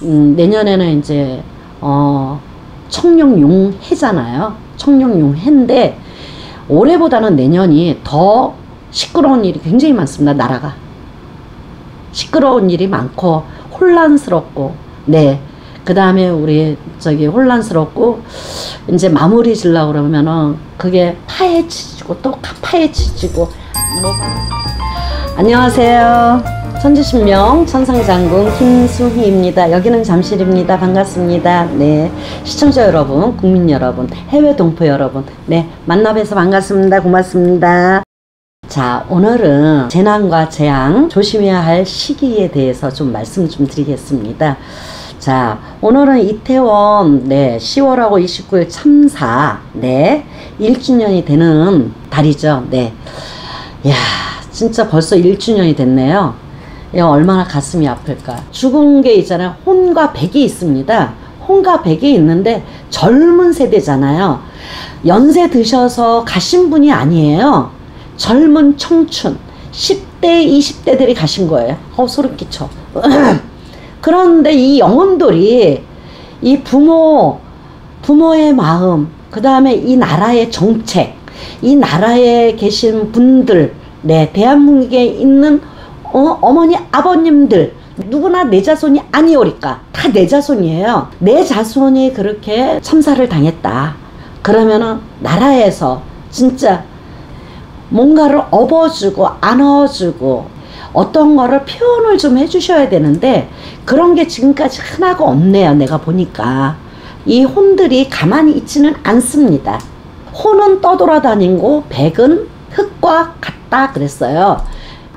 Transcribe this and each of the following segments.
내년에는 이제 청룡용해잖아요. 청룡용해인데 올해보다는 내년이 더 시끄러운 일이 굉장히 많습니다. 나라가 시끄러운 일이 많고 혼란스럽고, 네, 그 다음에 우리 혼란스럽고 이제 마무리 지려고 그러면은 그게 파헤치지고 또 파헤치지고 뭐. 안녕하세요. 천지신명 천상장군 김수희입니다. 여기는 잠실입니다. 반갑습니다. 네, 시청자 여러분, 국민 여러분, 해외 동포 여러분, 네, 만나 뵈서 반갑습니다. 고맙습니다. 자, 오늘은 재난과 재앙 조심해야 할 시기에 대해서 좀 말씀 좀 드리겠습니다. 자, 오늘은 이태원 10월하고 29일 참사 1주년이 되는 달이죠. 네, 이야, 진짜 벌써 1주년이 됐네요. 이거 얼마나 가슴이 아플까. 죽은 게 있잖아요. 혼과 백이 있습니다. 혼과 백이 있는데 젊은 세대잖아요. 연세 드셔서 가신 분이 아니에요. 젊은 청춘 10대 20대들이 가신 거예요. 소름 끼쳐. 그런데 이 영혼들이 이 부모의 마음, 그 다음에 이 나라의 정책, 이 나라에 계신 분들, 대한민국에 있는 어머니 아버님들, 누구나 내 자손이 아니오리까. 다 내 자손이에요. 내 자손이 그렇게 참사를 당했다 그러면은 나라에서 진짜 뭔가를 업어주고 안아주고 어떤 거를 표현을 좀 해주셔야 되는데 그런 게 지금까지 하나가 없네요. 내가 보니까 이 혼들이 가만히 있지는 않습니다. 혼은 떠돌아다니고 백은 흙과 같다 그랬어요.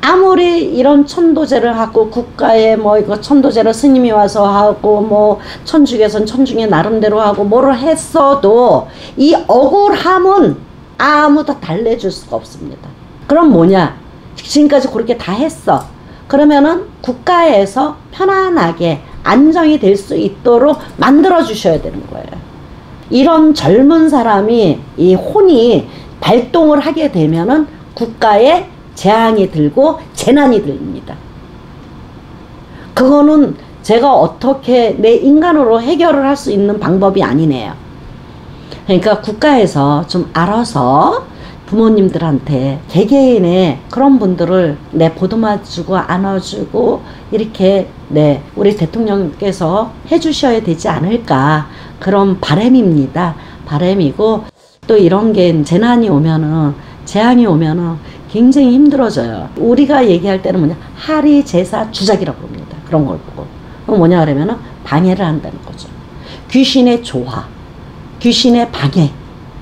아무리 이런 천도제를 하고 국가에 뭐 이거 천도제를 스님이 와서 하고 뭐 천주교에선 천중에 나름대로 하고 뭐를 했어도 이 억울함은 아무도 달래줄 수가 없습니다. 그럼 뭐냐? 지금까지 그렇게 다 했어. 그러면은 국가에서 편안하게 안정이 될 수 있도록 만들어 주셔야 되는 거예요. 이런 젊은 사람이 이 혼이 발동을 하게 되면은 국가에 재앙이 들고 재난이 들립니다. 그거는 제가 어떻게 내 인간으로 해결을 할 수 있는 방법이 아니네요. 그러니까 국가에서 좀 알아서 부모님들한테 개개인의 그런 분들을 보듬어주고 안아주고 이렇게 우리 대통령께서 해주셔야 되지 않을까, 그런 바람입니다. 바람이고, 또 이런 게 재난이 오면은, 재앙이 오면은 굉장히 힘들어져요. 우리가 얘기할 때는 뭐냐, 하리 제사 주작이라고 합니다. 그런 걸 보고. 그건 뭐냐 그러면은 방해를 한다는 거죠. 귀신의 조화, 귀신의 방해,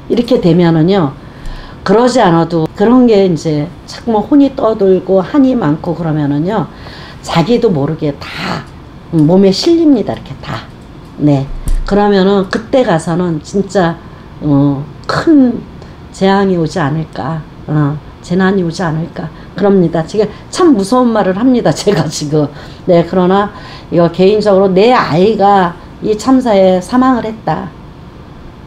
이렇게 되면은요, 그러지 않아도 그런 게 이제 자꾸 혼이 떠들고 한이 많고 그러면은요, 자기도 모르게 다 몸에 실립니다. 이렇게 다. 네. 그러면은 그때 가서는 진짜 큰 재앙이 오지 않을까, 재난이 오지 않을까 그럽니다. 지금 참 무서운 말을 합니다. 제가 지금. 네. 그러나 이거 개인적으로 내 아이가 이 참사에 사망을 했다.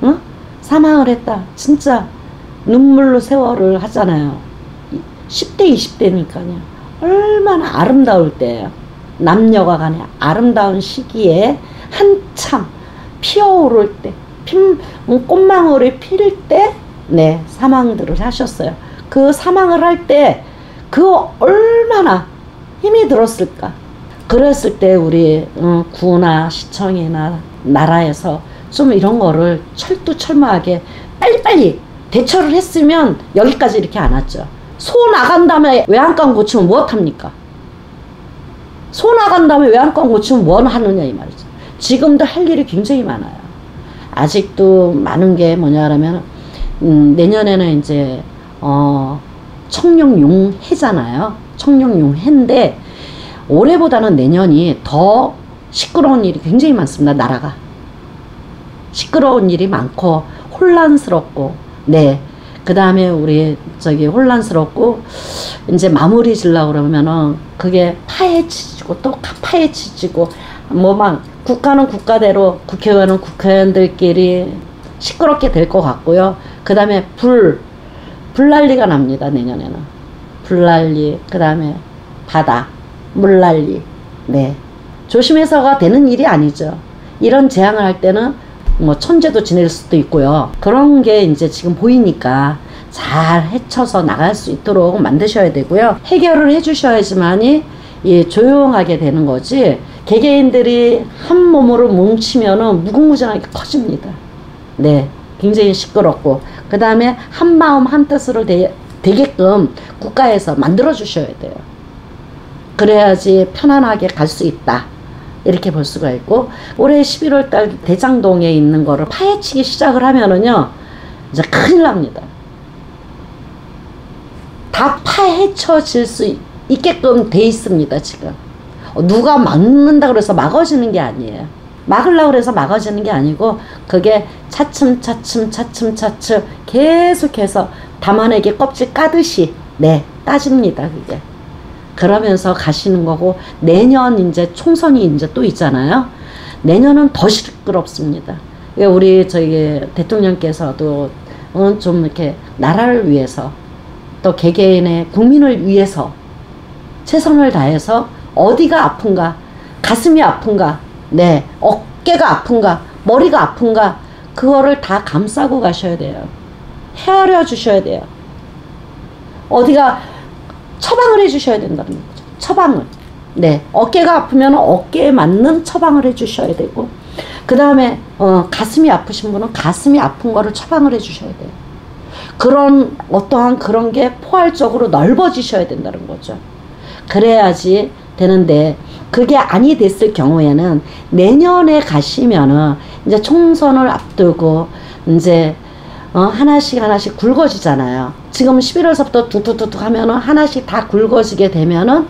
응? 사망을 했다. 진짜 눈물로 세월을 하잖아요. 10대 20대니까요. 얼마나 아름다울 때예요. 남녀가 간에 아름다운 시기에 한참 피어오를 때, 꽃망울이 필 때 사망들을 하셨어요. 그 사망을 할 때 그 얼마나 힘이 들었을까. 그랬을 때 우리 구나 시청이나 나라에서 좀 이런 거를 철두철미하게 빨리빨리 대처를 했으면 여기까지 이렇게 안 왔죠. 소 나간 다음에 외양간 고치면 무엇합니까? 소 나간 다음에 외양간 고치면 뭘 하느냐 이 말이죠. 지금도 할 일이 굉장히 많아요. 아직도 많은 게 뭐냐 하면 내년에는 이제 청룡용해잖아요. 청룡용해인데 올해보다는 내년이 더 시끄러운 일이 굉장히 많습니다. 나라가 시끄러운 일이 많고 혼란스럽고, 그 다음에 우리 혼란스럽고 이제 마무리 지려고 그러면은 그게 파헤치지고 또 파헤치지고 뭐 막 국가는 국가대로 국회의원은 국회의원들끼리 시끄럽게 될 것 같고요. 그 다음에 불난리가 납니다. 내년에는 불난리, 그 다음에 바다 물난리, 조심해서가 되는 일이 아니죠. 이런 재앙을 할 때는 뭐 천재도 지낼 수도 있고요. 그런 게 이제 지금 보이니까 잘 헤쳐서 나갈 수 있도록 만드셔야 되고요. 해결을 해주셔야지만이 예, 조용하게 되는 거지. 개개인들이 한 몸으로 뭉치면은 무궁무진하게 커집니다. 네, 굉장히 시끄럽고 그 다음에 한 마음 한 뜻으로 되게끔 국가에서 만들어 주셔야 돼요. 그래야지 편안하게 갈 수 있다. 이렇게 볼 수가 있고, 올해 11월 달 대장동에 있는 거를 파헤치기 시작을 하면은요, 이제 큰일 납니다. 다 파헤쳐질 수 있게끔 돼 있습니다, 지금. 누가 막는다 그래서 막아지는 게 아니에요. 막으려고 그래서 막아지는 게 아니고, 그게 차츰차츰 계속해서 담아내기 껍질 까듯이, 네, 따집니다, 그게. 그러면서 가시는 거고, 내년 이제 총선이 이제 또 있잖아요. 내년은 더 시끄럽습니다. 우리 저기 대통령께서도 좀 이렇게 나라를 위해서 또 개개인의 국민을 위해서 최선을 다해서 어디가 아픈가, 가슴이 아픈가, 네, 어깨가 아픈가, 머리가 아픈가, 그거를 다 감싸고 가셔야 돼요. 헤아려 주셔야 돼요. 어디가 처방을 해주셔야 된다는 거죠. 처방을. 네. 어깨가 아프면 어깨에 맞는 처방을 해주셔야 되고, 그 다음에, 가슴이 아프신 분은 가슴이 아픈 거를 처방을 해주셔야 돼요. 그런, 어떠한 그런 게 포괄적으로 넓어지셔야 된다는 거죠. 그래야지 되는데, 그게 아니 됐을 경우에는 내년에 가시면은, 이제 총선을 앞두고, 이제, 하나씩 굵어지잖아요. 지금 11월서부터 뚝뚝뚝뚝 하면은 하나씩 다 굵어지게 되면은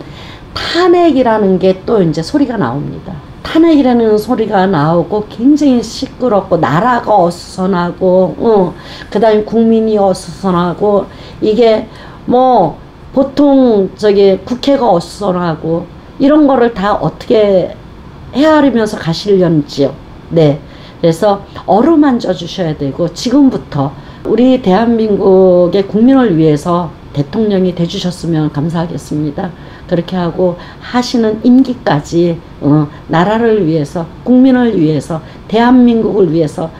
탄핵이라는 게 또 이제 소리가 나옵니다. 탄핵이라는 소리가 나오고 굉장히 시끄럽고 나라가 어수선하고, 그 다음에 국민이 어수선하고, 이게 뭐 보통 저기 국회가 어수선하고 이런 거를 다 어떻게 헤아리면서 가시려는지요. 네. 그래서 어루만져 주셔야 되고, 지금부터 우리 대한민국의 국민을 위해서 대통령이 돼주셨으면 감사하겠습니다. 그렇게 하고 하시는 임기까지 나라를 위해서, 국민을 위해서, 대한민국을 위해서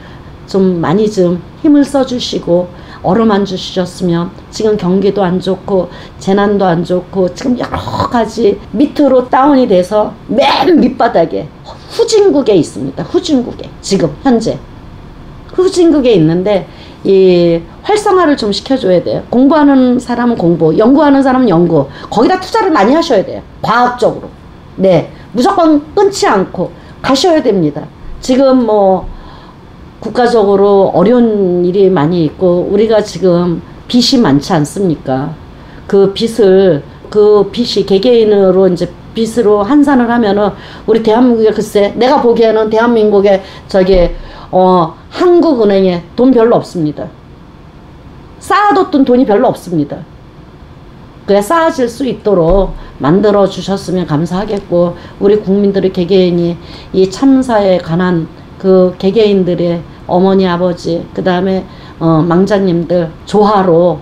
좀 많이 좀 힘을 써주시고 어루만져 주셨으면, 지금 경기도 안 좋고 재난도 안 좋고 지금 여러 가지 밑으로 다운이 돼서 맨 밑바닥에 후진국에 있습니다. 후진국에 지금 현재 후진국에 있는데, 이 활성화를 좀 시켜줘야 돼요. 공부하는 사람은 공부, 연구하는 사람은 연구, 거기다 투자를 많이 하셔야 돼요. 과학적으로. 네, 무조건 끊지 않고 가셔야 됩니다. 지금 뭐 국가적으로 어려운 일이 많이 있고, 우리가 지금 빚이 많지 않습니까? 그 빚이 개개인으로 이제 빚으로 환산을 하면은, 우리 대한민국에 글쎄, 내가 보기에는 대한민국에 한국은행에 돈 별로 없습니다. 쌓아뒀던 돈이 별로 없습니다. 그래, 쌓아질 수 있도록 만들어 주셨으면 감사하겠고, 우리 국민들의 개개인이 이 참사에 관한 그 개개인들의 어머니, 아버지, 그 다음에 망자님들 조화로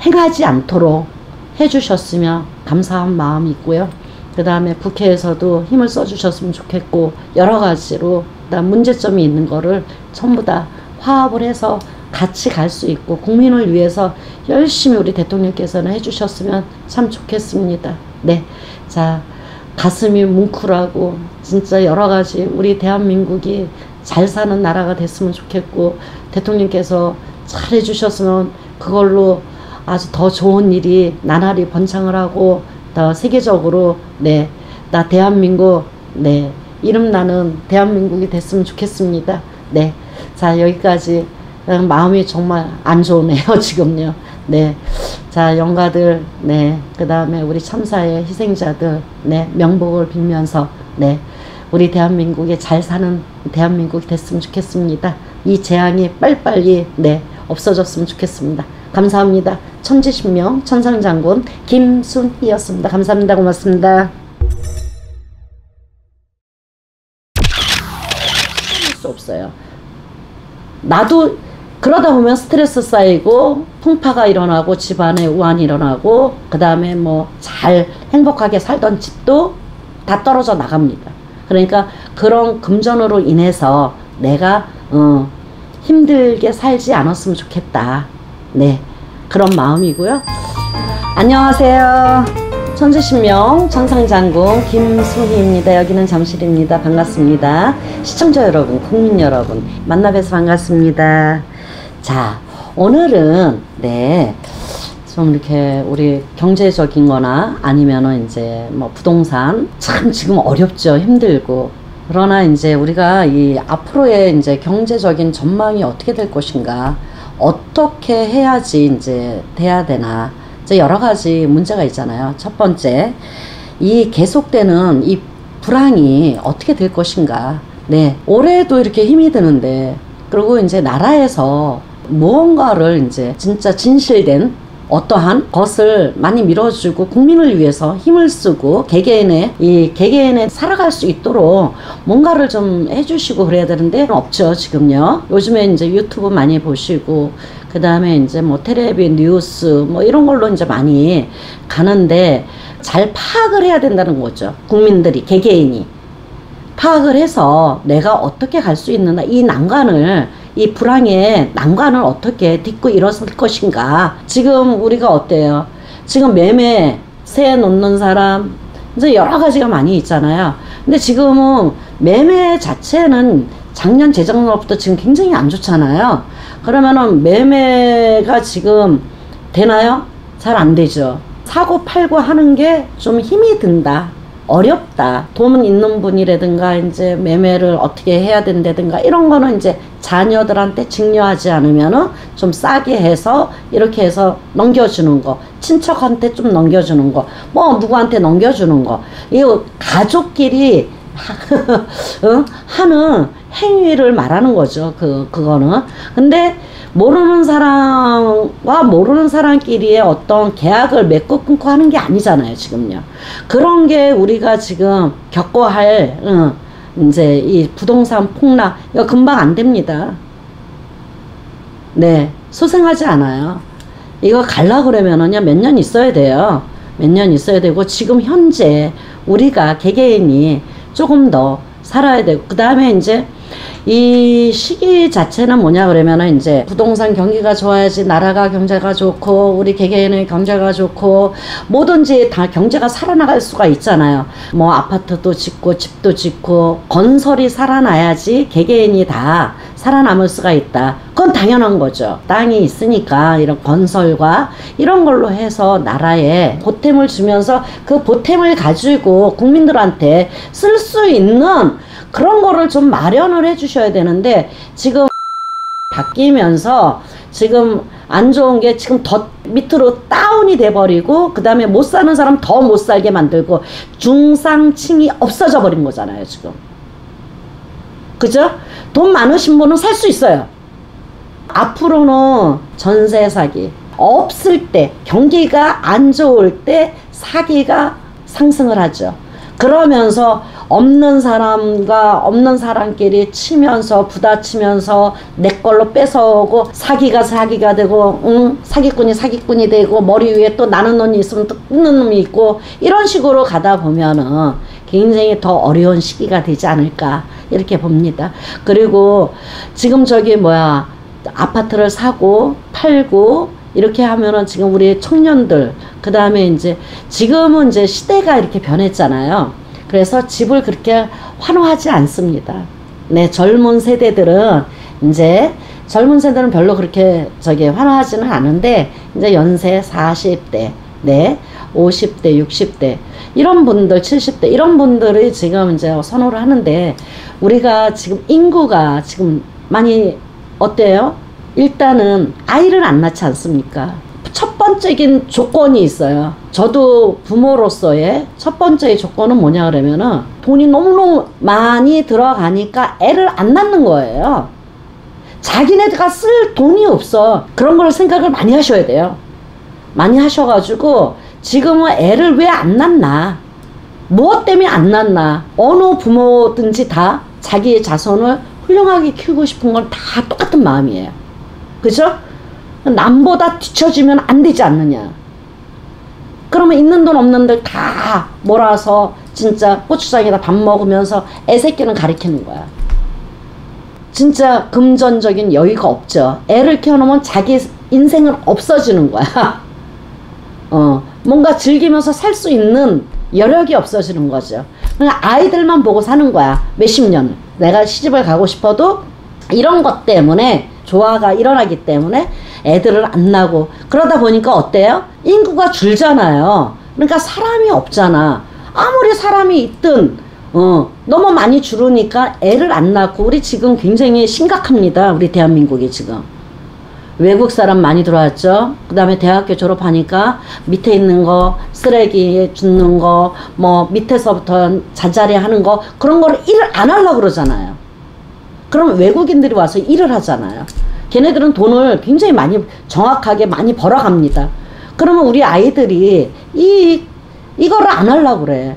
행하지 않도록 해주셨으면 감사한 마음이 있고요. 그 다음에 국회에서도 힘을 써주셨으면 좋겠고, 여러 가지로 문제점이 있는 거를 전부 다 화합을 해서 같이 갈 수 있고, 국민을 위해서 열심히 우리 대통령께서는 해주셨으면 참 좋겠습니다. 네. 자, 가슴이 뭉클하고, 진짜 여러 가지 우리 대한민국이 잘 사는 나라가 됐으면 좋겠고, 대통령께서 잘 해주셨으면 그걸로 아주 더 좋은 일이 나날이 번창을 하고, 더 세계적으로, 네, 나 대한민국, 네, 이름나는 대한민국이 됐으면 좋겠습니다. 네. 자, 여기까지. 마음이 정말 안 좋네요, 지금요. 네. 자, 영가들, 네. 그 다음에 우리 참사의 희생자들, 네. 명복을 빌면서, 네. 우리 대한민국에 잘 사는 대한민국이 됐으면 좋겠습니다. 이 재앙이 빨리빨리, 네. 없어졌으면 좋겠습니다. 감사합니다. 천지신명 천상장군 김순희였습니다. 감사합니다. 고맙습니다. 할 수 없어요. 나도 그러다 보면 스트레스 쌓이고 풍파가 일어나고 집안에 우환이 일어나고, 그 다음에 뭐 잘 행복하게 살던 집도 다 떨어져 나갑니다. 그러니까 그런 금전으로 인해서 내가 힘들게 살지 않았으면 좋겠다. 네, 그런 마음이고요. 안녕하세요. 천재신명 천상장군 김수희입니다. 여기는 잠실입니다. 반갑습니다. 시청자 여러분, 국민 여러분, 만나 뵈서 반갑습니다. 자, 오늘은 좀 이렇게 우리 경제적인 거나 아니면은 이제 뭐 부동산 참 지금 어렵죠. 힘들고. 그러나 이제 우리가 이 앞으로의 이제 경제적인 전망이 어떻게 될 것인가, 어떻게 해야지 이제 돼야 되나, 이제 여러 가지 문제가 있잖아요. 첫 번째, 이 계속되는 이 불황이 어떻게 될 것인가. 네, 올해도 이렇게 힘이 드는데, 그리고 이제 나라에서 무언가를 이제 진짜 진실된 어떠한 것을 많이 밀어주고 국민을 위해서 힘을 쓰고 개개인의 살아갈 수 있도록 뭔가를 좀 해주시고 그래야 되는데 없죠. 지금요. 요즘에 이제 유튜브 많이 보시고 그 다음에 이제 뭐 텔레비 뉴스 뭐 이런 걸로 이제 많이 가는데, 잘 파악을 해야 된다는 거죠. 국민들이, 개개인이 파악을 해서 내가 어떻게 갈 수 있느냐, 이 불황의 난관을 어떻게 딛고 일어설 것인가. 지금 우리가 어때요? 지금 매매세 놓는 사람 이제 여러 가지가 많이 있잖아요. 근데 지금은 매매 자체는 작년 재작년부터 지금 굉장히 안 좋잖아요. 그러면은 매매가 지금 되나요? 잘 안 되죠. 사고 팔고 하는 게 좀 힘이 든다. 어렵다. 돈 있는 분이라든가 이제 매매를 어떻게 해야 된다든가 이런 거는 이제 자녀들한테 증여하지 않으면은 좀 싸게 해서 이렇게 해서 넘겨주는 거, 친척한테 좀 넘겨주는 거, 뭐 누구한테 넘겨주는 거, 이거 가족끼리 하는 행위를 말하는 거죠. 그거는. 근데 모르는 사람과 모르는 사람끼리의 어떤 계약을 맺고 끊고 하는 게 아니잖아요, 지금요. 그런 게 우리가 지금 겪어야 할, 이제 이 부동산 폭락, 이거 금방 안 됩니다. 네, 소생하지 않아요. 이거 갈라 그러면은요, 몇 년 있어야 돼요. 몇 년 있어야 되고, 지금 현재 우리가 개개인이 조금 더 살아야 되고, 그 다음에 이제 이 시기 자체는 뭐냐 그러면은 이제 부동산 경기가 좋아야지 나라가 경제가 좋고 우리 개개인의 경제가 좋고 뭐든지 다 경제가 살아나갈 수가 있잖아요. 뭐 아파트도 짓고 집도 짓고 건설이 살아나야지 개개인이 다 살아남을 수가 있다. 그건 당연한 거죠. 땅이 있으니까 이런 건설과 이런 걸로 해서 나라에 보탬을 주면서 그 보탬을 가지고 국민들한테 쓸 수 있는 그런 거를 좀 마련을 해 주셔야 되는데, 지금 바뀌면서 지금 안 좋은 게 지금 더 밑으로 다운이 돼 버리고 그 다음에 못 사는 사람 더 못 살게 만들고 중상층이 없어져 버린 거잖아요, 지금. 그죠? 돈 많으신 분은 살 수 있어요. 앞으로는 전세 사기 없을 때, 경기가 안 좋을 때 사기가 상승을 하죠. 그러면서 없는 사람과 없는 사람끼리 치면서 부다치면서 내 걸로 뺏어오고 사기가 되고 사기꾼이 되고 머리 위에 또 나는 놈이 있으면 또 끊는 놈이 있고 이런 식으로 가다 보면은 굉장히 더 어려운 시기가 되지 않을까 이렇게 봅니다. 그리고 지금 아파트를 사고 팔고 이렇게 하면은 지금 우리 청년들, 그 다음에 이제 지금은 이제 시대가 이렇게 변했잖아요. 그래서 집을 그렇게 환호하지 않습니다. 네, 젊은 세대들은 별로 그렇게 환호하지는 않은데, 이제 연세 40대, 네, 50대, 60대, 이런 분들, 70대, 이런 분들이 지금 이제 선호를 하는데, 우리가 지금 인구가 지금 많이 어때요? 일단은 아이를 안 낳지 않습니까? 첫 번째긴 조건이 있어요. 저도 부모로서의 첫 번째 조건은 뭐냐 그러면은 돈이 너무너무 많이 들어가니까 애를 안 낳는 거예요. 자기네가 쓸 돈이 없어. 그런 걸 생각을 많이 하셔야 돼요. 많이 하셔가지고 지금은 애를 왜 안 낳나? 무엇 때문에 안 낳나? 어느 부모든지 다 자기의 자손을 훌륭하게 키우고 싶은 건 다 똑같은 마음이에요. 그죠? 남보다 뒤처지면 안 되지 않느냐. 그러면 있는 돈 없는 들 다 몰아서 진짜 고추장에다 밥 먹으면서 애 새끼는 가리키는 거야. 진짜 금전적인 여유가 없죠. 애를 키워놓으면 자기 인생은 없어지는 거야. 뭔가 즐기면서 살 수 있는 여력이 없어지는 거죠. 그러니까 아이들만 보고 사는 거야. 몇십 년. 내가 시집을 가고 싶어도 이런 것 때문에 조화가 일어나기 때문에 애들을 안 낳고 그러다 보니까 어때요? 인구가 줄잖아요. 그러니까 사람이 없잖아. 아무리 사람이 있든 너무 많이 줄으니까 애를 안 낳고 우리 지금 굉장히 심각합니다. 우리 대한민국이 지금. 외국 사람 많이 들어왔죠. 그 다음에 대학교 졸업하니까 밑에 있는 거 쓰레기 줍는 거 뭐 밑에서부터 자잘이 하는 거 그런 거를 일을 안 하려고 그러잖아요. 그럼 외국인들이 와서 일을 하잖아요. 걔네들은 돈을 굉장히 많이 정확하게 많이 벌어갑니다. 그러면 우리 아이들이 이거를 안 하려고 그래.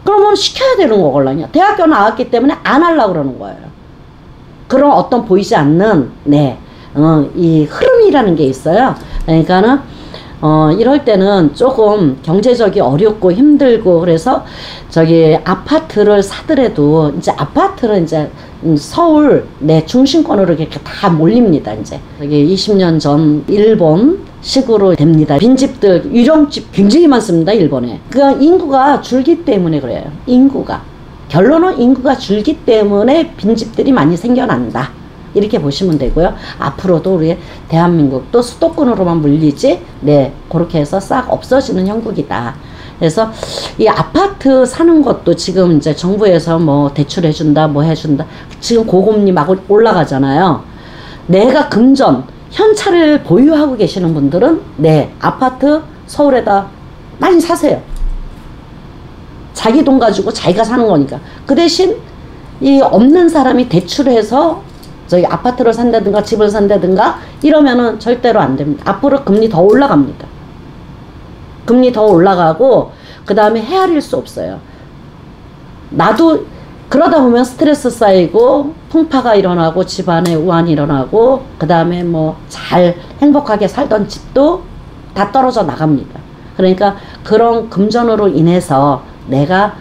그러면 시켜야 되는 거걸랑요. 대학교 나왔기 때문에 안 하려고 그러는 거예요. 그런 어떤 보이지 않는 이 흐름이라는 게 있어요. 그러니까는 이럴 때는 조금 경제적이 어렵고 힘들고 그래서 저기 아파트를 사더라도 이제 아파트는 이제 서울 중심권으로 이렇게 다 몰립니다. 이제 여기 20년 전 일본식으로 됩니다. 빈집들 유령집 굉장히 많습니다. 일본에. 그러니까 인구가 줄기 때문에 그래요. 인구가 결론은 인구가 줄기 때문에 빈집들이 많이 생겨난다. 이렇게 보시면 되고요. 앞으로도 우리 대한민국도 수도권으로만 물리지 그렇게 해서 싹 없어지는 형국이다. 그래서 이 아파트 사는 것도 지금 이제 정부에서 뭐 대출해준다 뭐 해준다 지금 고금리 막 올라가잖아요. 내가 금전 현찰을 보유하고 계시는 분들은 아파트 서울에다 많이 사세요. 자기 돈 가지고 자기가 사는 거니까. 그 대신 이 없는 사람이 대출해서 저희 아파트를 산다든가 집을 산다든가 이러면은 절대로 안 됩니다. 앞으로 금리 더 올라갑니다. 금리 더 올라가고 그 다음에 헤아릴 수 없어요. 나도 그러다 보면 스트레스 쌓이고 풍파가 일어나고 집안에 우환이 일어나고 그 다음에 뭐 잘 행복하게 살던 집도 다 떨어져 나갑니다. 그러니까 그런 금전으로 인해서 내가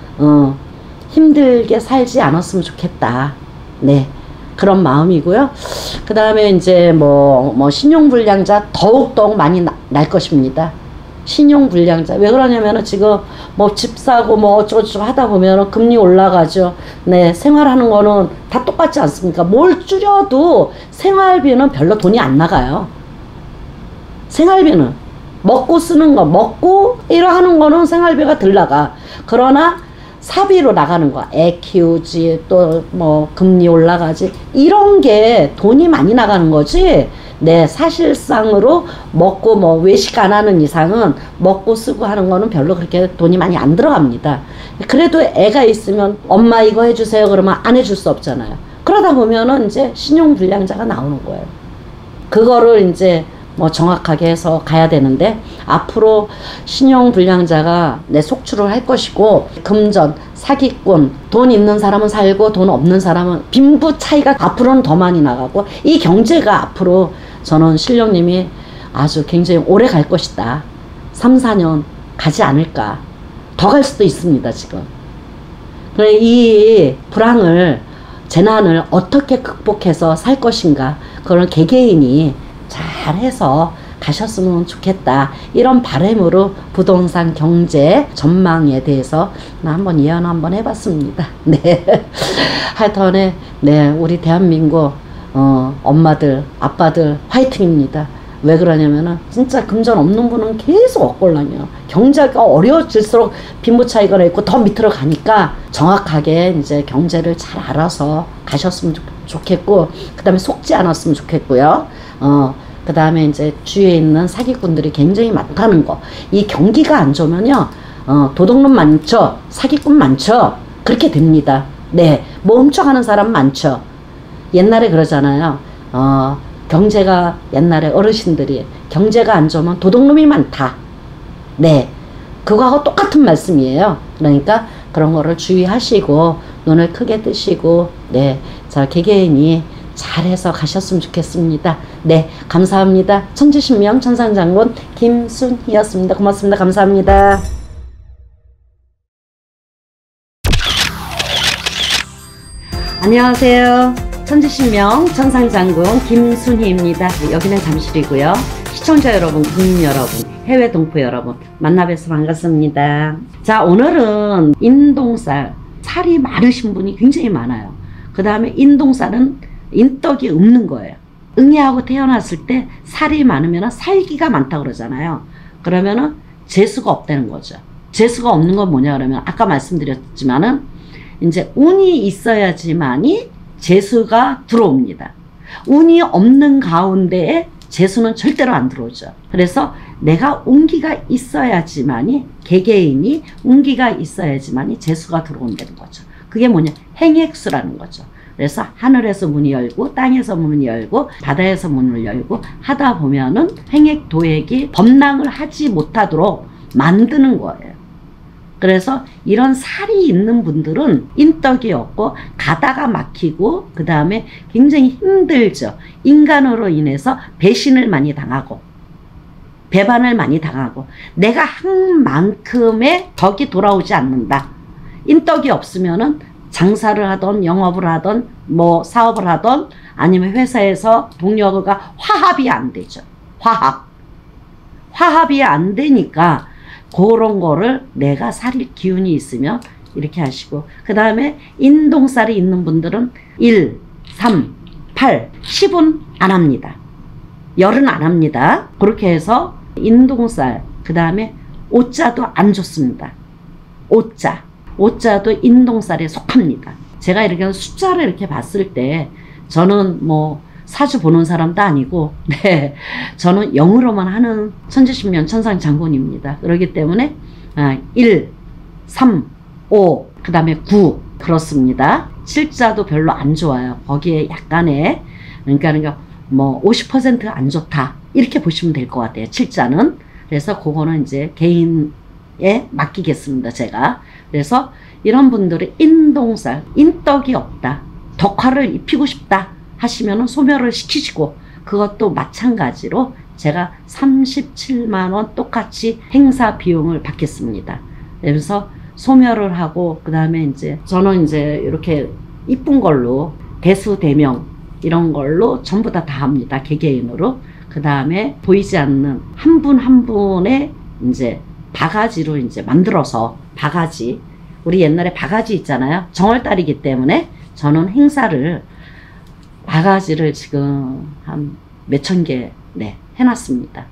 힘들게 살지 않았으면 좋겠다. 그런 마음이고요. 그 다음에 이제 뭐 신용불량자 더욱더욱 많이 날 것입니다. 신용불량자. 왜 그러냐면은 지금 뭐 집 사고 뭐 어쩌고저쩌고 하다 보면은 금리 올라가죠. 생활하는 거는 다 똑같지 않습니까? 뭘 줄여도 생활비는 별로 돈이 안 나가요. 생활비는. 먹고 쓰는 거, 먹고 이러하는 거는 생활비가 덜 나가. 그러나 사비로 나가는 거, 애 키우지, 또 뭐 금리 올라가지, 이런 게 돈이 많이 나가는 거지. 사실상으로 먹고 뭐 외식 안 하는 이상은 먹고 쓰고 하는 거는 별로 그렇게 돈이 많이 안 들어갑니다. 그래도 애가 있으면 엄마 이거 해주세요 그러면 안 해줄 수 없잖아요. 그러다 보면은 이제 신용불량자가 나오는 거예요. 그거를 이제 뭐 정확하게 해서 가야 되는데 앞으로 신용불량자가 속출을 할 것이고 금전, 사기꾼, 돈 있는 사람은 살고 돈 없는 사람은 빈부 차이가 앞으로는 더 많이 나가고 이 경제가 앞으로 저는 신령님이 아주 굉장히 오래 갈 것이다. 3, 4년 가지 않을까. 더 갈 수도 있습니다 지금. 그래 이 불황을 재난을 어떻게 극복해서 살 것인가 그런 개개인이 잘해서 가셨으면 좋겠다. 이런 바람으로 부동산 경제 전망에 대해서 한번 예언 한번 해봤습니다. 하여튼에 우리 대한민국 엄마들 아빠들 화이팅입니다. 왜 그러냐면은 진짜 금전 없는 분은 계속 억골랑요. 경제가 어려워질수록 빈부 차이가 있고 더 밑으로 가니까 정확하게 이제 경제를 잘 알아서 가셨으면 좋겠고 그 다음에 속지 않았으면 좋겠고요. 그 다음에 이제 주위에 있는 사기꾼들이 굉장히 많다는 거. 이 경기가 안 좋으면요, 도둑놈 많죠, 사기꾼 많죠, 그렇게 됩니다. 뭐 훔쳐가는 사람 많죠. 옛날에 그러잖아요. 경제가 옛날에 어르신들이 경제가 안 좋으면 도둑놈이 많다. 그거하고 똑같은 말씀이에요. 그러니까 그런 거를 주의하시고 눈을 크게 뜨시고 자 개개인이 잘해서 가셨으면 좋겠습니다. 감사합니다. 천지신명 천상장군 김순희였습니다. 고맙습니다. 감사합니다. 안녕하세요. 천지신명 천상장군 김순희입니다. 여기는 잠실이고요. 시청자 여러분, 국민 여러분, 해외 동포 여러분 만나 뵈서 반갑습니다. 자, 오늘은 인동살, 살이 많으신 분이 굉장히 많아요. 그 다음에 인동살은 인덕이 없는 거예요. 응애하고 태어났을 때 살이 많으면 살기가 많다고 그러잖아요. 그러면은 재수가 없다는 거죠. 재수가 없는 건 뭐냐 그러면 아까 말씀드렸지만은 이제 운이 있어야지만이 재수가 들어옵니다. 운이 없는 가운데에 재수는 절대로 안 들어오죠. 그래서 내가 운기가 있어야지만이, 개개인이 운기가 있어야지만이 재수가 들어온다는 거죠. 그게 뭐냐? 행액수라는 거죠. 그래서 하늘에서 문이 열고 땅에서 문이 열고 바다에서 문을 열고 하다 보면은 행액 도액이 범랑을 하지 못하도록 만드는 거예요. 그래서 이런 살이 있는 분들은 인덕이 없고 가다가 막히고 그 다음에 굉장히 힘들죠. 인간으로 인해서 배신을 많이 당하고 배반을 많이 당하고 내가 한 만큼의 덕이 돌아오지 않는다. 인덕이 없으면은 장사를 하던 영업을 하던 뭐 사업을 하던 아니면 회사에서 동료가 화합이 안 되죠. 화합이 안 되니까 그런 거를 내가 살일 기운이 있으면 이렇게 하시고, 그 다음에 인동살이 있는 분들은 1, 3, 8, 10은 안 합니다. 열은 안 합니다. 그렇게 해서 인동살, 그 다음에 오자도 안 좋습니다. 오자도 인동살에 속합니다. 제가 이렇게 숫자를 이렇게 봤을 때 저는 뭐 사주 보는 사람도 아니고, 네, 저는 영으로만 하는 천지신명 천상장군입니다. 그렇기 때문에 1, 3, 5, 그 다음에 9 그렇습니다. 7자도 별로 안 좋아요. 거기에 약간의 그러니까 뭐 50% 안 좋다 이렇게 보시면 될 것 같아요. 7자는. 그래서 그거는 이제 개인에 맡기겠습니다. 제가. 그래서 이런 분들이 인동살, 인덕이 없다, 덕화를 입히고 싶다 하시면은 소멸을 시키시고, 그것도 마찬가지로 제가 37만원 똑같이 행사 비용을 받겠습니다. 그래서 소멸을 하고, 그 다음에 이제 저는 이제 이렇게 이쁜 걸로 대수 대명 이런 걸로 전부 다 합니다. 개개인으로. 그 다음에 보이지 않는 한 분 한 분의 이제 바가지로 이제 만들어서, 바가지, 우리 옛날에 바가지 있잖아요. 정월달이기 때문에 저는 행사를 바가지를 지금 한 몇천 개, 네, 해놨습니다.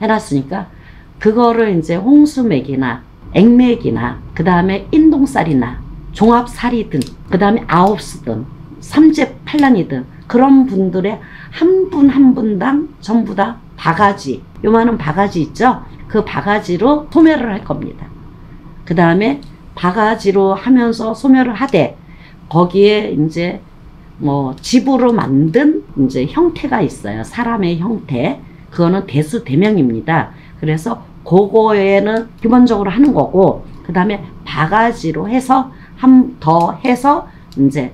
해놨으니까 그거를 이제 홍수맥이나 액맥이나 그 다음에 인동살이나 종합살이든 그 다음에 아홉수든 삼재팔란이든 그런 분들의 한 분 한 분당 전부 다 바가지, 요만한 바가지 있죠? 그 바가지로 소멸을 할 겁니다. 그 다음에 바가지로 하면서 소멸을 하되, 거기에 이제 뭐 집으로 만든 이제 형태가 있어요. 사람의 형태. 그거는 대수대명입니다. 그래서 그거에는 기본적으로 하는 거고, 그 다음에 바가지로 해서 더 해서 이제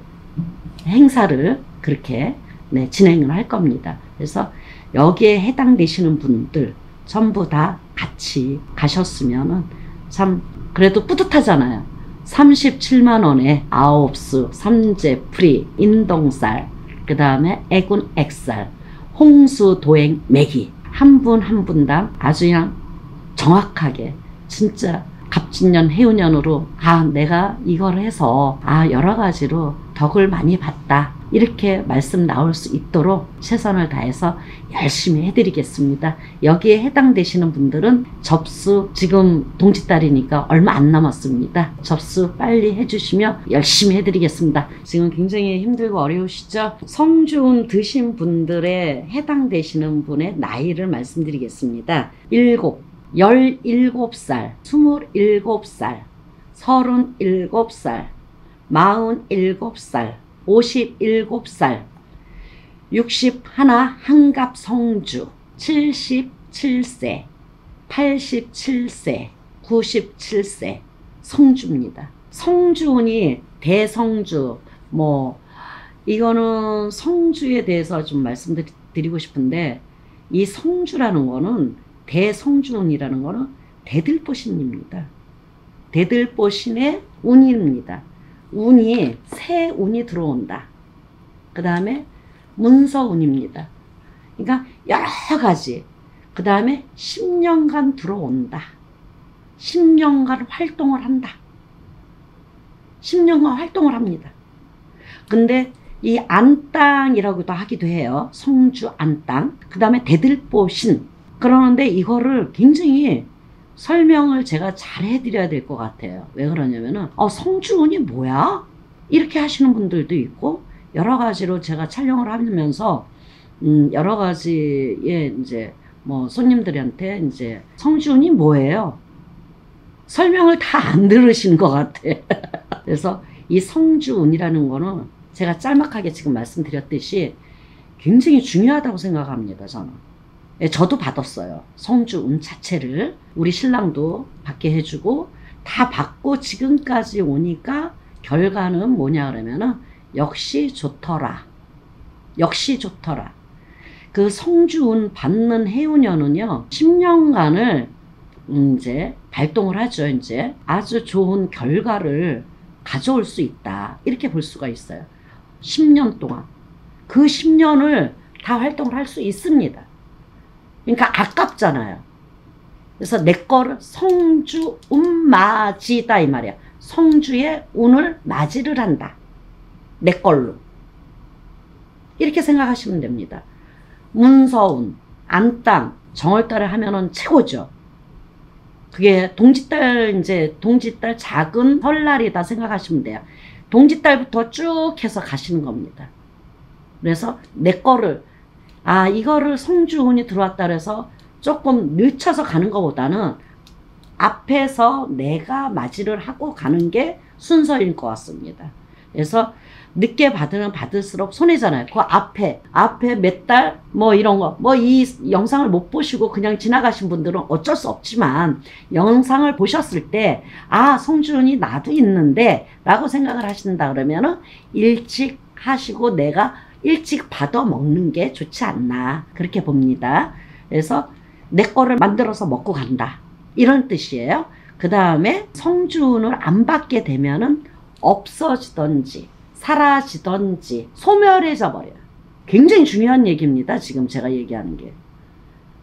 행사를 그렇게, 네, 진행을 할 겁니다. 그래서 여기에 해당되시는 분들 전부 다 같이 가셨으면은 참 그래도 뿌듯하잖아요. 37만원에 아홉수, 삼재풀이, 인동살, 그 다음에 애군 액살, 홍수, 도행, 매기 한 분 한 분당 아주 그냥 정확하게 진짜 갑진년, 해운년으로 내가 이걸 해서 여러 가지로 덕을 많이 봤다, 이렇게 말씀 나올 수 있도록 최선을 다해서 열심히 해드리겠습니다. 여기에 해당되시는 분들은 접수, 지금 동짓달이니까 얼마 안 남았습니다. 접수 빨리 해주시면 열심히 해드리겠습니다. 지금 굉장히 힘들고 어려우시죠? 성주운 드신 분들에 해당되시는 분의 나이를 말씀드리겠습니다. 17살, 27살, 37살, 47살, 57살, 61 한갑성주, 77세, 87세, 97세 성주입니다. 성주운이 대성주, 뭐 이거는 성주에 대해서 좀 말씀드리고 싶은데, 이 성주라는 거는, 대성주운이라는 거는 대들보신입니다. 대들보신의 운입니다. 운이 새 운이 들어온다. 그 다음에 문서운입니다. 그러니까 여러 가지. 그 다음에 10년간 들어온다. 10년간 활동을 한다. 10년간 활동을 합니다. 근데 이 안땅이라고도 하기도 해요. 성주 안땅. 그 다음에 대들보신. 그러는데 이거를 굉장히 설명을 제가 잘 해드려야 될 것 같아요. 왜 그러냐면은 성주운이 뭐야? 이렇게 하시는 분들도 있고 여러 가지로 제가 촬영을 하면서 여러 가지의 이제 뭐 손님들한테 이제 성주운이 뭐예요? 설명을 다 안 들으시는 것 같아. 그래서 이 성주운이라는 거는 제가 짤막하게 지금 말씀드렸듯이 굉장히 중요하다고 생각합니다. 저는. 예, 저도 받았어요. 성주운 자체를. 우리 신랑도 받게 해주고 다 받고 지금까지 오니까 결과는 뭐냐 그러면은 역시 좋더라. 역시 좋더라. 그 성주운 받는 해운년은요 10년간을 이제 발동을 하죠. 이제 아주 좋은 결과를 가져올 수 있다. 이렇게 볼 수가 있어요. 10년 동안. 그 10년을 다 활동을 할 수 있습니다. 그러니까 아깝잖아요. 그래서 내 거를 성주 운맞이다 이 말이야. 성주의 운을 맞이를 한다. 내 걸로. 이렇게 생각하시면 됩니다. 문서운, 안땅, 정월달에 하면은 최고죠. 그게 동짓달 작은 설날이다 생각하시면 돼요. 동짓달부터 쭉 해서 가시는 겁니다. 그래서 내 거를 이거를 성주운이 들어왔다 그래서 조금 늦춰서 가는 것보다는 앞에서 내가 맞이를 하고 가는 게 순서일 것 같습니다. 그래서 늦게 받으면 받을수록 손해잖아요. 그 앞에 몇 달 뭐 이런 거 이 영상을 못 보시고 그냥 지나가신 분들은 어쩔 수 없지만 영상을 보셨을 때 성주운이 나도 있는데 라고 생각을 하신다 그러면은 일찍 하시고 내가 일찍 받아 먹는 게 좋지 않나 그렇게 봅니다. 그래서 내 거를 만들어서 먹고 간다 이런 뜻이에요. 그 다음에 성주운을 안 받게 되면은 없어지던지 사라지던지 소멸해져 버려요. 굉장히 중요한 얘기입니다. 지금 제가 얘기하는 게.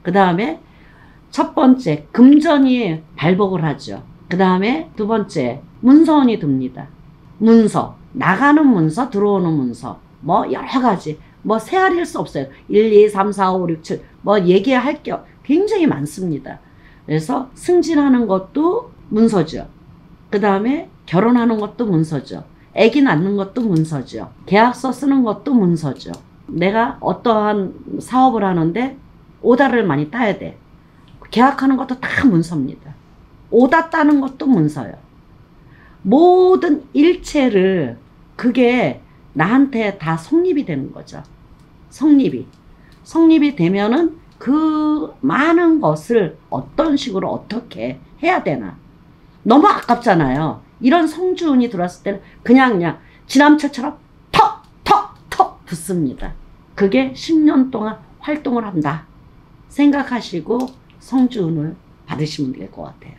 그 다음에 첫 번째 금전이 발복을 하죠. 그 다음에 두 번째 문서운이 듭니다. 문서 나가는 문서 들어오는 문서 뭐 여러 가지 세알일 수 없어요. 1, 2, 3, 4, 5, 6, 7 얘기할 게 굉장히 많습니다. 그래서 승진하는 것도 문서죠. 그 다음에 결혼하는 것도 문서죠. 아기 낳는 것도 문서죠. 계약서 쓰는 것도 문서죠. 내가 어떠한 사업을 하는데 오다를 많이 따야 돼. 계약하는 것도 다 문서입니다. 오다 따는 것도 문서예요. 모든 일체를 그게 나한테 다 성립이 되는 거죠. 성립이 되면은 그 많은 것을 어떤 식으로 어떻게 해야 되나. 너무 아깝잖아요. 이런 성주운이 들어왔을 때는 그냥 지남철처럼 턱 붙습니다. 그게 10년 동안 활동을 한다 생각하시고 성주운을 받으시면 될 것 같아요.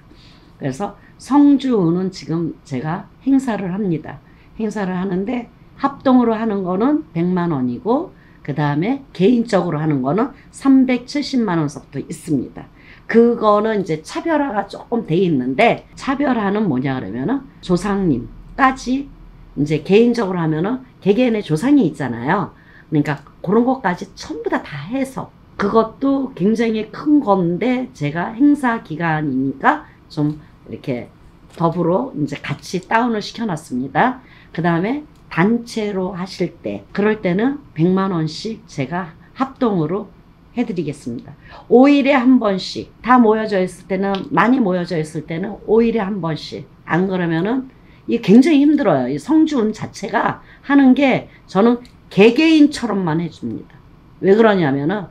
그래서 성주운은 지금 제가 행사를 합니다. 행사를 하는데 합동으로 하는 거는 100만 원이고 그 다음에 개인적으로 하는 거는 370만 원서부터 있습니다. 그거는 이제 차별화가 조금 돼 있는데 차별화는 뭐냐 그러면은 조상님까지 이제 개인적으로 하면은 개개인의 조상이 있잖아요. 그러니까 그런 것까지 전부 다 해서 그것도 굉장히 큰 건데 제가 행사 기간이니까 좀 이렇게 더불어 이제 같이 다운을 시켜놨습니다. 그 다음에 단체로 하실 때 그럴 때는 100만 원씩 제가 합동으로 해드리겠습니다. 5일에 한 번씩 다 모여져 있을 때는 많이 모여져 있을 때는 5일에 한 번씩 안 그러면은 이게 굉장히 힘들어요. 이 성주운 자체가 하는 게 저는 개개인처럼만 해줍니다. 왜 그러냐면은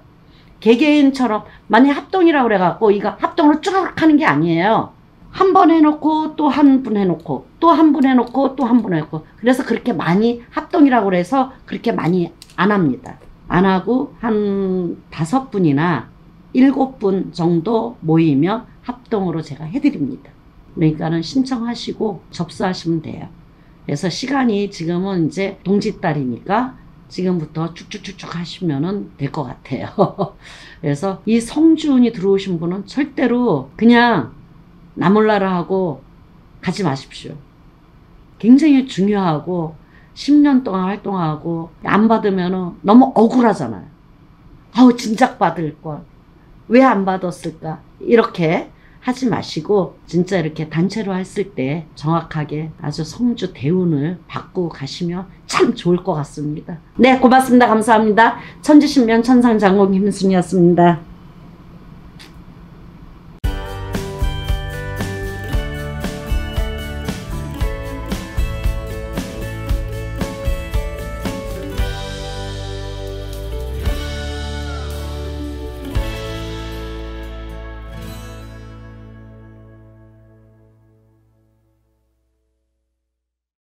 개개인처럼 만약 합동이라고 그래갖고 이거 합동으로 쭈르륵 하는 게 아니에요. 한 번 해놓고 또 한 분 해놓고 또 한 분 해놓고 또 한 분 해놓고 그래서 그렇게 많이 합동이라고 그래서 그렇게 많이 안 합니다. 안 하고 한 5분이나 7분 정도 모이면 합동으로 제가 해드립니다. 그러니까는 신청하시고 접수하시면 돼요. 그래서 시간이 지금은 이제 동짓달이니까 지금부터 쭉쭉쭉쭉 하시면은 될 것 같아요. 그래서 이 성주운이 들어오신 분은 절대로 그냥 나몰라라 하고 가지 마십시오. 굉장히 중요하고 10년 동안 활동하고 안 받으면은 너무 억울하잖아요. 아우 진작 받을 걸. 왜 안 받았을까? 이렇게 하지 마시고 진짜 이렇게 단체로 했을 때 정확하게 아주 성주 대운을 받고 가시면 참 좋을 것 같습니다. 네, 고맙습니다. 감사합니다. 천지신명 천상장공 김순이었습니다.